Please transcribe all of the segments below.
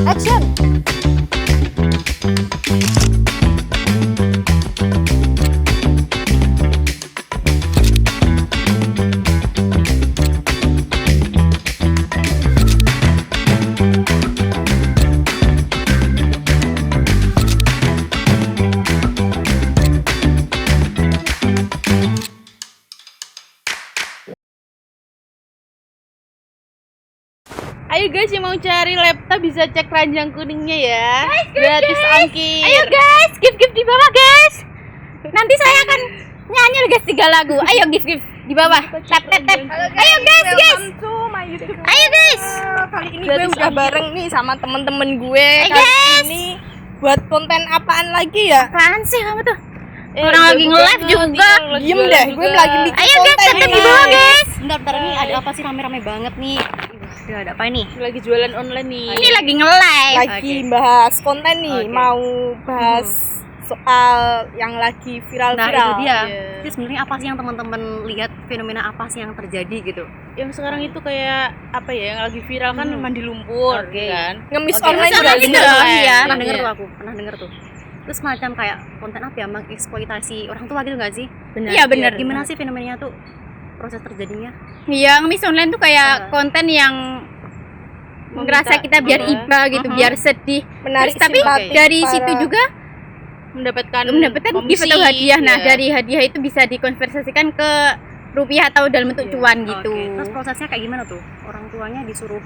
Action. Ayo guys, yang mau cari laptop bisa cek keranjang kuningnya ya. Gratis ongkir. Ayo guys, gift di bawah guys. Nanti saya akan nyanyi guys 3 lagu. Ayo gift di bawah. Tap. Ayo guys. Ayo guys. Kali ini gue udah bareng nih sama temen-temen gue. Hey, Kali guys. ini buat konten apaan lagi ya? Apaan sih kamu tuh? Orang lagi nge-live juga. Diem deh, gue lagi bikin Ayo guys, konten tap di ini. bawah guys. Bentar ini ada apa sih rame-rame banget nih? Ada apa ini? Lagi jualan online nih. Ini lagi nge-live. Lagi bahas konten nih, Oke. mau bahas soal yang lagi Nah viral-viral. itu dia. Iya. Itu sebenarnya apa sih yang teman-teman lihat, fenomena apa sih yang terjadi gitu? Yang sekarang itu kayak apa ya? Yang lagi viral kan mandi lumpur, Oke. kan? Ngemis Oke, online sama juga ini gitu. dong, ya. Iya. Pernah denger tuh aku, pernah denger tuh. Terus semacam kayak konten apa ya, mengeksploitasi orang tua gitu nggak sih? Iya benar. Gimana sih fenomenanya tuh, proses terjadinya? Iya, ngemis online tuh kayak konten yang ngerasa kita biar iba gitu, biar sedih. Menarik Terus tapi simpati dari para- situ juga mendapatkan gift atau hadiah. Nah, ya. dari hadiah itu bisa dikonversikan ke rupiah atau dalam bentuk cuan gitu. Oke, terus prosesnya kayak gimana tuh? Orang tuanya disuruh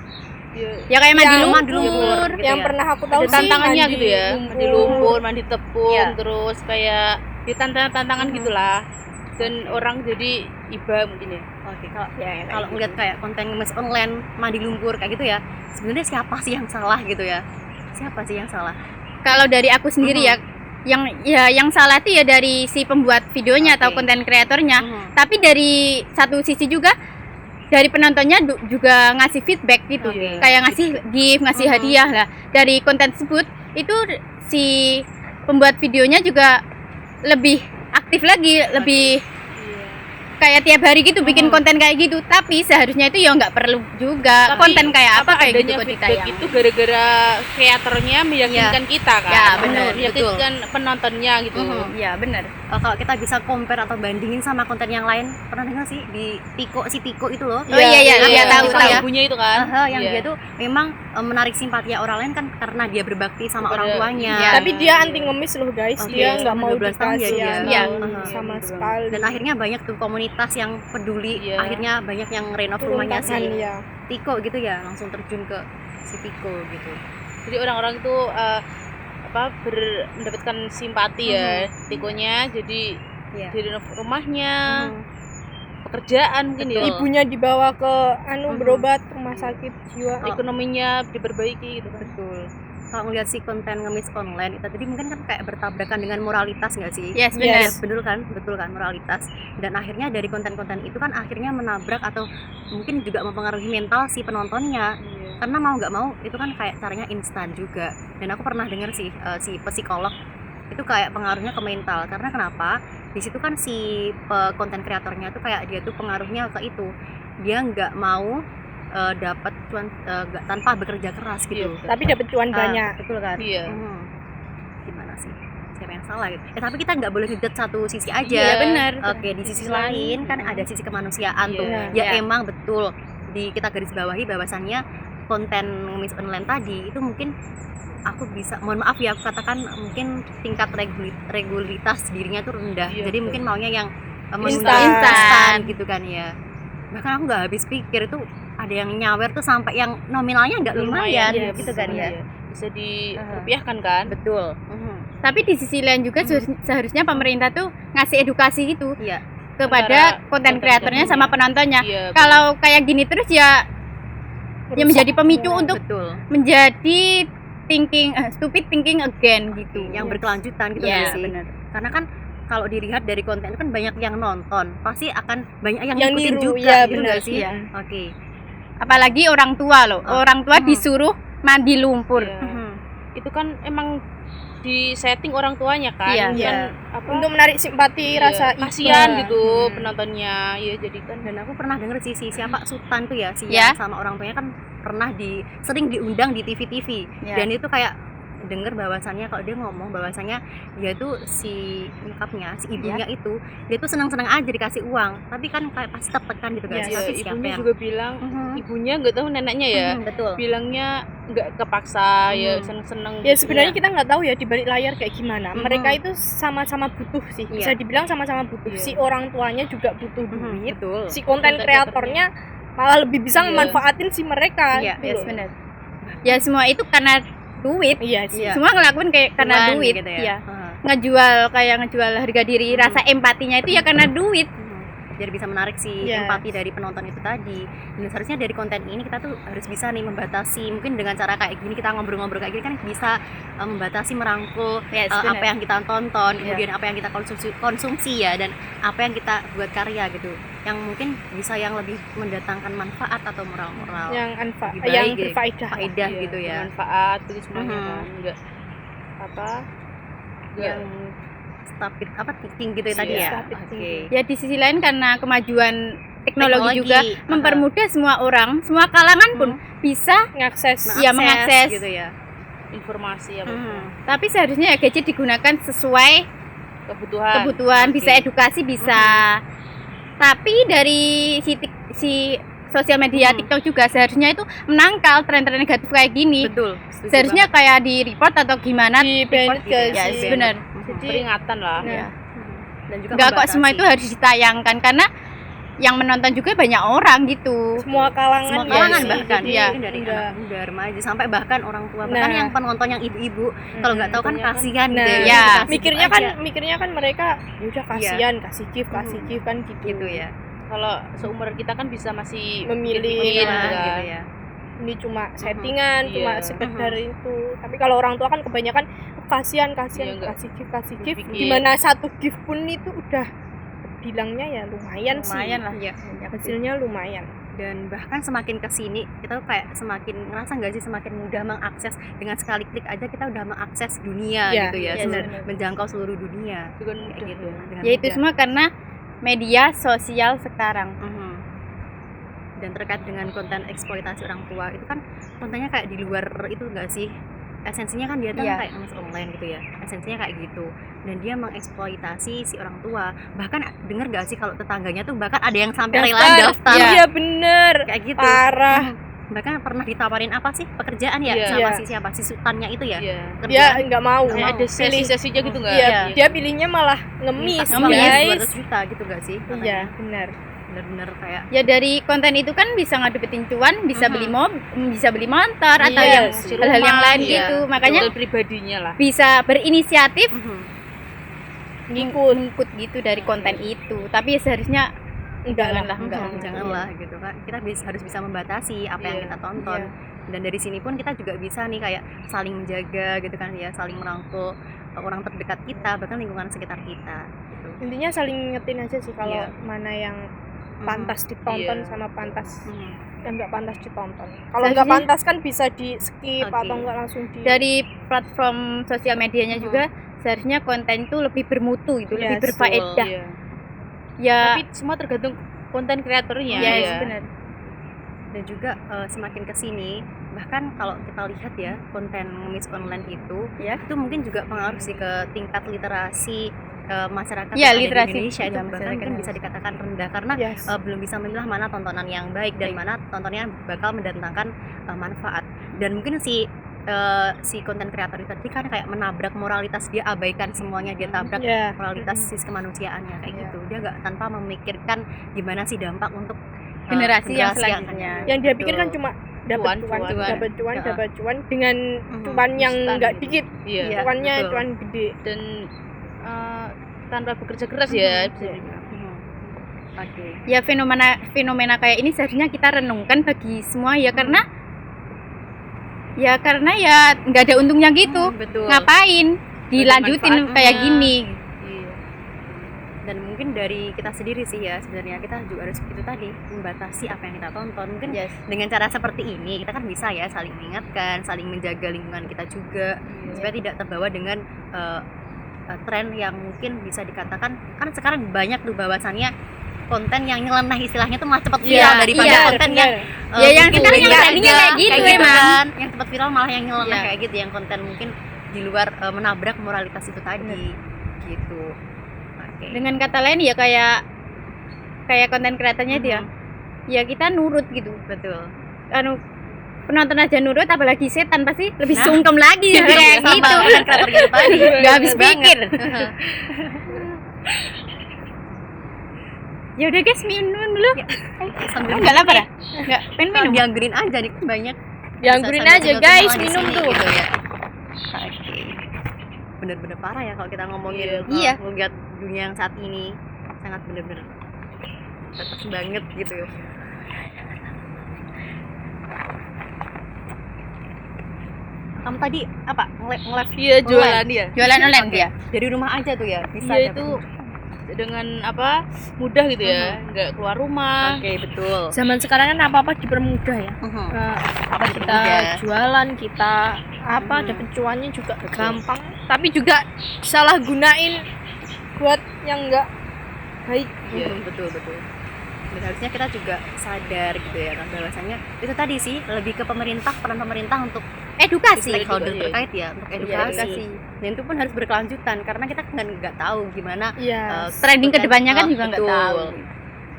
Ya kayak mandi Yang lumpur. gitu yang ya? pernah aku tahu ada sih tantangannya mandi gitu ya, mandi lumpur, mandi tepung, Iya. terus kayak di tantangan gitulah. Dan orang jadi iba mungkin ya. Oke, kalau Ya, kalau ngeliat kayak konten ngemis online, mandi lumpur kayak gitu ya, sebenarnya siapa sih yang salah gitu ya? Siapa sih yang salah? Kalau dari aku sendiri ya, yang salah itu ya dari si pembuat videonya atau Oke. konten kreatornya. Mhm. Tapi dari satu sisi juga dari penontonnya juga ngasih feedback gitu. Oke. Kayak ngasih gift, ngasih Mhm. hadiah lah. Dari konten tersebut itu si pembuat videonya juga lebih aktif lagi, lebih kayak tiap hari gitu bikin konten kayak gitu. Tapi seharusnya itu ya nggak perlu juga Tapi konten kayak apa kayak gitu adanya kok feedback ditayang. itu gara-gara kreatornya meyakinkan kita kan. Ya, benar, Meyakinkan penontonnya gitu. Mhm. Iya benar. Kalau kita bisa compare atau bandingin sama konten yang lain, pernah dengar sih di si Tiko itu loh? Oh iya Iya, tahu tahu ya. Lagunya itu kan. Aha, yang Iya. dia tuh memang menarik simpati orang lain kan karena dia berbakti sama Kepada- orang tuanya. Iya. Tapi dia anti ngemis loh guys, Oke, dia nggak selama mau 12 tahun ya dikasih dia. Iya. sama Iya. sekali. Dan akhirnya banyak tuh komunitas yang peduli, Iya. akhirnya banyak yang renov turun rumahnya tangan si ya. Tiko gitu ya, langsung terjun ke si Tiko gitu. Jadi orang-orang itu mendapatkan simpati ya. Tikonya jadi Iya. di renov rumahnya, Mhm. pekerjaan mungkin ya. Betul. Ibunya dibawa ke Mhm. berobat rumah sakit jiwa. Ekonominya diperbaiki gitu kan. Betul. Kalau ngeliat si konten ngemis online itu tadi mungkin kan kayak bertabrakan dengan moralitas nggak sih? Yes, Yes. benar. Betul kan moralitas. Dan akhirnya dari konten-konten itu kan akhirnya menabrak atau mungkin juga mempengaruhi mental si penontonnya. Karena mau nggak mau itu kan kayak caranya instan juga. Dan aku pernah dengar sih si psikolog itu kayak pengaruhnya ke mental. Karena kenapa? Di situ kan si konten kreatornya tuh kayak dia tuh pengaruhnya ke itu. Dia nggak mau dapat cuan tanpa bekerja keras gitu. Iya, Tapi dapat cuan banyak. Betul kan? Iya. Gimana sih? Siapa yang salah gitu? Tapi kita nggak boleh ngejudge satu sisi aja. Iya, benar. Oke, di sisi lain kan ada sisi kemanusiaan tuh. Iya. Ya Iya. emang betul. Kita garis bawahi bahwasannya konten ngemis online tadi itu mungkin aku bisa, mohon maaf ya aku katakan mungkin tingkat regulitas dirinya tuh rendah. Iya, Jadi betul. mungkin maunya yang Instan. gitu kan ya. Bahkan aku nggak habis pikir itu ada yang nyawer tuh sampai yang nominalnya nggak lumayan iya, gitu kan ya. Bisa dirupiahkan kan. Betul. Tapi di sisi lain juga seharusnya pemerintah tuh ngasih edukasi gitu Iya. kepada Antara konten kreatornya sama penontonnya. Iya. Kalau kayak gini terus ya menjadi pemicu semua. untuk Betul. menjadi stupid thinking again gitu. Yang berkelanjutan gitu Iya, nggak sih? benar. Karena kan kalau dilihat dari konten itu kan banyak yang nonton, pasti akan banyak yang Yang ngikutin niru, juga iya, gitu benar. nggak sih? Iya. Oke. Apalagi orang tua loh. Oh. Orang tua Mhm. disuruh mandi lumpur. Iya. Itu kan emang di setting orang tuanya kan. Iya. Kan Iya. apa? Untuk menarik simpati, Iya, rasa kasihan iba. gitu Hmm. penontonnya. Iya, jadi kan Dan aku pernah denger sih siapa Sultan tuh ya, si Ya. yang sama orang tuanya kan sering diundang di TV-TV. Ya. Dan itu kayak dengar bahwasannya kalau dia ngomong bahwasannya dia tuh si nyokapnya, si ibunya itu dia tuh senang-senang aja dikasih uang, tapi kan kayak pasti tertekan gitu kan. Ya, Tapi siapa ibunya yang juga bilang ibunya nggak tahu neneknya ya. betul. Bilangnya nggak kepaksa ya, seneng-seneng Ya gitu. sebenarnya kita nggak tahu ya di balik layar kayak gimana. Mhm. Mereka itu sama-sama butuh sih. Bisa Iya. dibilang sama-sama butuh. Iya. Si orang tuanya juga butuh duit. Betul. Si konten Konten kreatornya malah lebih bisa Iya. memanfaatin si mereka. Iya, gitu Yes, loh. benar. Ya semua itu karena duit. Iya sih. Iya. Semua ngelakuin kayak karena Cuan duit. gitu Iya. Heeh. Ngejual harga diri, rasa empatinya itu ya karena duit. Biar bisa menarik si Yes. empati dari penonton itu tadi. Dan seharusnya dari konten ini kita tuh harus bisa nih membatasi, mungkin dengan cara kayak gini kita ngobrol-ngobrol kayak gini kan bisa membatasi, merangkul Yes, apa benar. yang kita tonton, Iya. kemudian apa yang kita konsumsi ya, dan apa yang kita buat karya gitu, yang mungkin bisa yang lebih mendatangkan manfaat atau moral-moral lebih baik yang gitu, berfaedah. faedah Iya, gitu ya, manfaat itu semuanya Mhm. kan enggak apa yang stupid apa thinking gitu ya tadi Iya, ya. stupid Oke. thinking. Ya di sisi lain karena kemajuan teknologi juga Teknologi, mempermudah semua orang, semua kalangan pun bisa Ngakses. Iya, mengakses. gitu ya. informasi apa tapi seharusnya ya gadget digunakan sesuai kebutuhan, Oke. bisa edukasi, bisa. Tapi dari si sosial media TikTok juga seharusnya itu menangkal tren-tren negatif kayak gini. Betul. setuju Seharusnya kayak di report atau gimana. Di banned banget. Gitu ya, gak Ya, sih? benar. Jadi peringatan lah Ya. dan juga Enggak kok semua membatasi. itu harus ditayangkan karena yang menonton juga banyak orang gitu. Semua kalangan. semua ya kalangan sih. bahkan Jadi, ya, dari enggak. anak muda, remaja sampai bahkan orang tua, bahkan Nah. yang penonton yang ibu-ibu kalau nggak tahu kan kebanyakan. kasihan Nah, gitu ya. dikasih mikirnya gitu kan aja. mereka ya udah kasihan, kasih gift kan gitu. gitu ya, kalau seumuran kita kan bisa masih Memilih, mikir-mikir nah, gitu kan. gitu ya. Ini cuma settingan, cuma Iya. sekedar itu. Tapi kalau orang tua kan kebanyakan kasihan Iya, enggak. kasih gift. Berpikir. Dimana satu gift pun itu udah bilangnya ya lumayan Lumayan sih. lah. Iya. Hasilnya lumayan. Dan bahkan semakin kesini kita tuh kayak semakin ngerasa nggak sih semakin mudah mengakses, dengan sekali klik aja kita udah mengakses dunia Iya, gitu ya, iya, seluruh- benar. menjangkau seluruh dunia Itu kan kayak udah gitu. Dengan Ya itu mudah. semua karena media sosial sekarang. Mhm. Dan terkait dengan konten eksploitasi orang tua itu kan kontennya kayak di luar itu enggak sih, esensinya kan dia tuh Iya. kayak ngemis online gitu ya, esensinya kayak gitu, dan dia mengeksploitasi si orang tua. Bahkan denger gak sih kalau tetangganya tuh bahkan ada yang sampai rela daftar Iya bener. kayak gitu. Parah. Bahkan pernah ditawarin apa sih pekerjaan ya Iya. sama Iya. si siapa, si sultannya itu ya, Iya. Dia nggak mau. Nggak Kayak mau. ada sesi-sesinya gitu nggak? Iya, Iya. dia pilihnya malah ngemis, Ngemis guys. 200 juta gitu gak sih? Iya, benar. Bener-bener kayak Ya dari konten itu kan bisa ngadepetin cuan, bisa beli bisa beli motor atau Iya, yang si hal-hal yang rumah, lain iya. gitu. Makanya Kebutuhan pribadinya lah. bisa berinisiatif Ngikut. ngikut gitu dari konten itu. Tapi ya seharusnya Enggak lah, Janganlah, enggak. janganlah gitu kan, kita harus bisa membatasi apa yang Iya. kita tonton. Dan dari sini pun kita juga bisa nih kayak saling menjaga gitu kan ya, saling merangkul orang terdekat kita, bahkan lingkungan sekitar kita gitu. Intinya saling ngetin aja sih kalau Iya. mana yang pantas ditonton Iya. sama pantas Mhm. yang nggak pantas ditonton. Kalau Seharusnya- nggak pantas kan bisa di skip Oke. atau enggak langsung di dari platform sosial medianya juga seharusnya konten itu lebih bermutu gitu, lebih Yes, berfaedah. Iya. Ya, Tapi semua tergantung konten kreatornya. ya ya. benar. Dan juga semakin kesini bahkan kalau kita lihat ya konten ngemis online itu Ya. itu mungkin juga pengaruh sih ke tingkat literasi masyarakat Ya, yang ada di literasi. Indonesia itu Ya, bahkan masyarakat. mungkin bisa dikatakan rendah karena Yes. belum bisa memilah mana tontonan yang baik dan mana tontonan yang bakal mendatangkan manfaat. Dan mungkin si konten kreator itu tadi kan kayak menabrak moralitas, dia abaikan semuanya, dia tabrak Ya. moralitas sisi kemanusiaannya kayak Iya. gitu. Dia nggak tanpa memikirkan gimana sih dampak untuk Generasi yang akan selanjutnya. datang. Yang dia Betul. pikirkan cuma dapat cuan, Cuan. dapat cuan, Ya. dapat cuan dengan Mhm. cuan yang Instan nggak gitu. dikit, Iya. Iya. cuannya betul. cuan gede. Dan tanpa bekerja keras ya. bisa Iya. dibilang. Oke. Ya fenomena kayak ini seharusnya kita renungkan bagi semua ya karena ya nggak ada untungnya gitu. Betul. Ngapain dilanjutin manfaatnya. kayak gini? Iya. Dan mungkin dari kita sendiri sih ya sebenarnya kita juga harus itu tadi membatasi apa yang kita tonton. Mungkin Yes. dengan cara seperti ini kita kan bisa ya saling mengingatkan, saling menjaga lingkungan kita juga supaya tidak terbawa dengan tren yang mungkin bisa dikatakan kan sekarang banyak tuh bahwasannya konten yang nyeleneh, istilahnya tuh malah cepat Iya, viral daripada iya, konten yang Ya, yang mungkin sekarang yang beda trendingnya aja, kayak gitu emang. kan. Yang cepat viral malah yang nyeleneh Iya. kayak gitu, yang konten mungkin di luar menabrak moralitas itu tadi gitu. Oke. Dengan kata lain ya kayak konten kreatornya dia. Ya kita nurut gitu. Betul. Anu penonton aja nurut, apalagi setan pasti lebih Nah. sungkem lagi kayak Sama gitu. konten kreator gitu tadi. Gak habis Bener pikir. banget. Ya udah guys, minum dulu. Sambil Enggak lapar ya? Enggak, pengen minum. dianggurin aja nih, kan banyak. Dianggurin Bisa aja sambil guys, tinggal di minum sini tuh. gitu ya. Oke. Bener-bener parah ya kalau kita ngomongin Iya. melihat dunia yang saat ini sangat bener-bener tetes banget gitu. Kamu tadi apa? Nge-live Iya, jualan dia. Jualan online dia. dari rumah aja tuh ya? Bisa Iya dapet. itu dengan apa mudah gitu ya, nggak keluar rumah. Oke, betul. Zaman sekarang kan apa-apa dipermudah ya. Apa Kita dipermudah? jualan, kita apa dapet cuannya juga gampang. Tapi juga salah gunain buat yang enggak baik. Iya. Betul. Dan harusnya kita juga sadar gitu ya kan, bahwasanya itu tadi sih lebih ke pemerintah, peran pemerintah untuk Edukasi. stakeholder iya. terkait ya, untuk Iya, edukasi. Dan itu pun harus berkelanjutan karena kita nggak tahu gimana Iya. Trending konten- kedepannya kan juga nggak betul. tahu.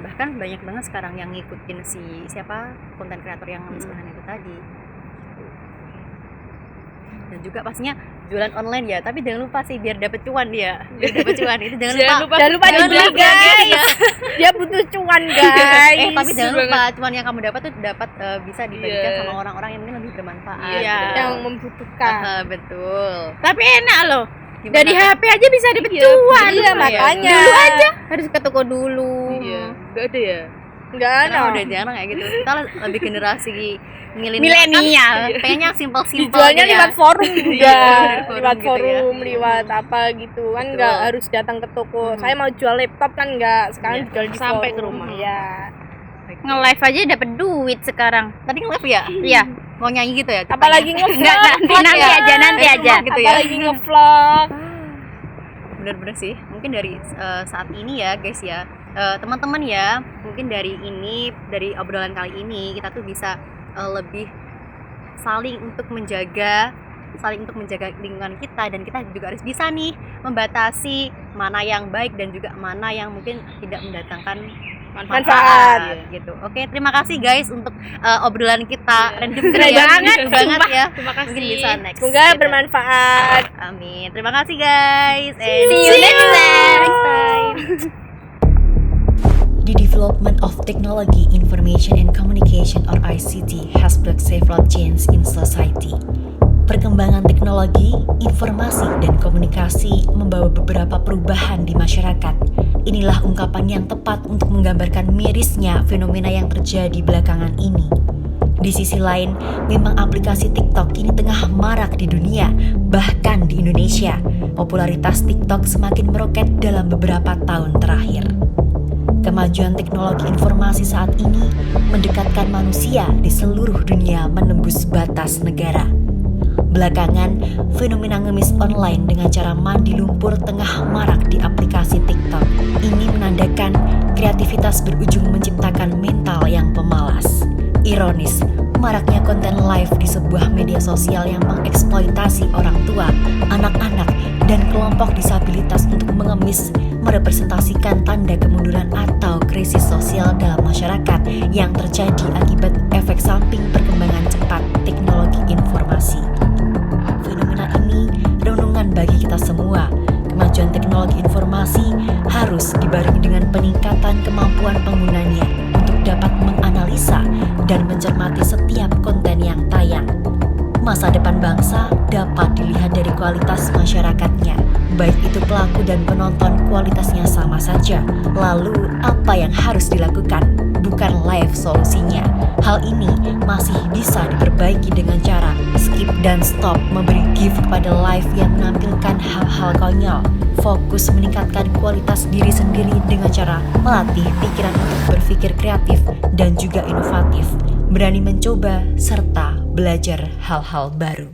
Bahkan banyak banget sekarang yang ngikutin siapa konten kreator yang sebenarnya itu tadi. Dan juga pastinya jualan online ya, tapi jangan lupa sih biar dapet cuan dia. Biar dapet cuan itu jangan lupa. Jangan lupa Jangan dibeli lupa, guys. ya. Dia butuh cuan guys. Tapi jangan Banget. lupa cuan yang kamu dapat tuh dapat bisa dibagikan Iya. sama orang-orang yang mungkin lebih bermanfaat. Iya. gitu. Yang membutuhkan. Betul. Tapi enak loh. Gimana Dari tuh? HP aja bisa dapet Iya, cuan. Iya, makanya. Dulu aja harus ke toko dulu. Iya, nggak ada ya. Enggak Karena ada. udah jarang kayak gitu. Kita lebih generasi Milenial. kan, pengennya simpel-simpel Dijualnya gitu ya. lewat forum juga. Iya, dari Lewat forum gitu ya. forum, lewat apa gitu. Kan Betul. enggak harus datang ke toko. Saya mau jual laptop kan enggak. Iya, Sekarang dijual di sampai forum. ke rumah. Iya. Nge-live aja dapet duit sekarang. Tadi nge-live ya? Iya. Mau nyanyi gitu ya? Apalagi Enggak, nge-vlog. nanti ya? aja, nanti Dari aja. rumah gitu ya? Apalagi nge-vlog. Bener-bener sih, mungkin dari saat ini ya guys ya, teman-teman ya, mungkin dari obrolan kali ini kita tuh bisa lebih saling untuk menjaga lingkungan kita, dan kita juga harus bisa nih membatasi mana yang baik dan juga mana yang mungkin tidak mendatangkan manfaat gitu. Oke, terima kasih guys untuk obrolan kita random Keren ya. banget, Seru banget ya. Terima kasih. Mungkin bisa next. Semoga gitu. bermanfaat. Amin. Terima kasih guys. And See you next time. The development of technology, information and communication or ICT has brought several changes in society. Perkembangan teknologi, informasi, dan komunikasi membawa beberapa perubahan di masyarakat. Inilah ungkapan yang tepat untuk menggambarkan mirisnya fenomena yang terjadi belakangan ini. Di sisi lain, memang aplikasi TikTok kini tengah marak di dunia, bahkan di Indonesia. Popularitas TikTok semakin meroket dalam beberapa tahun terakhir. Kemajuan teknologi informasi saat ini mendekatkan manusia di seluruh dunia menembus batas negara. Belakangan, fenomena ngemis online dengan cara mandi lumpur tengah marak di aplikasi TikTok. Ini menandakan kreativitas berujung menciptakan mental yang pemalas. Ironis, maraknya konten live di sebuah media sosial yang mengeksploitasi orang tua, anak-anak, dan kelompok disabilitas untuk mengemis merepresentasikan tanda kemunduran atau krisis sosial dalam masyarakat yang terjadi akibat efek samping perkembangan cepat teknologi informasi. Fenomena ini renungan bagi kita semua. Kemajuan teknologi informasi harus dibarengi dengan peningkatan kemampuan penggunanya untuk dapat menganalisa dan mencermati setiap konten yang tayang. Masa depan bangsa dapat dilihat dari kualitas masyarakatnya, baik itu pelaku dan penonton kualitasnya sama saja. Lalu, apa yang harus dilakukan? Bukan live solusinya. Hal ini masih bisa diperbaiki dengan cara skip dan stop memberi gift kepada live yang menampilkan hal-hal konyol. Fokus meningkatkan kualitas diri sendiri dengan cara melatih pikiran untuk berpikir kreatif dan juga inovatif, berani mencoba serta belajar hal-hal baru.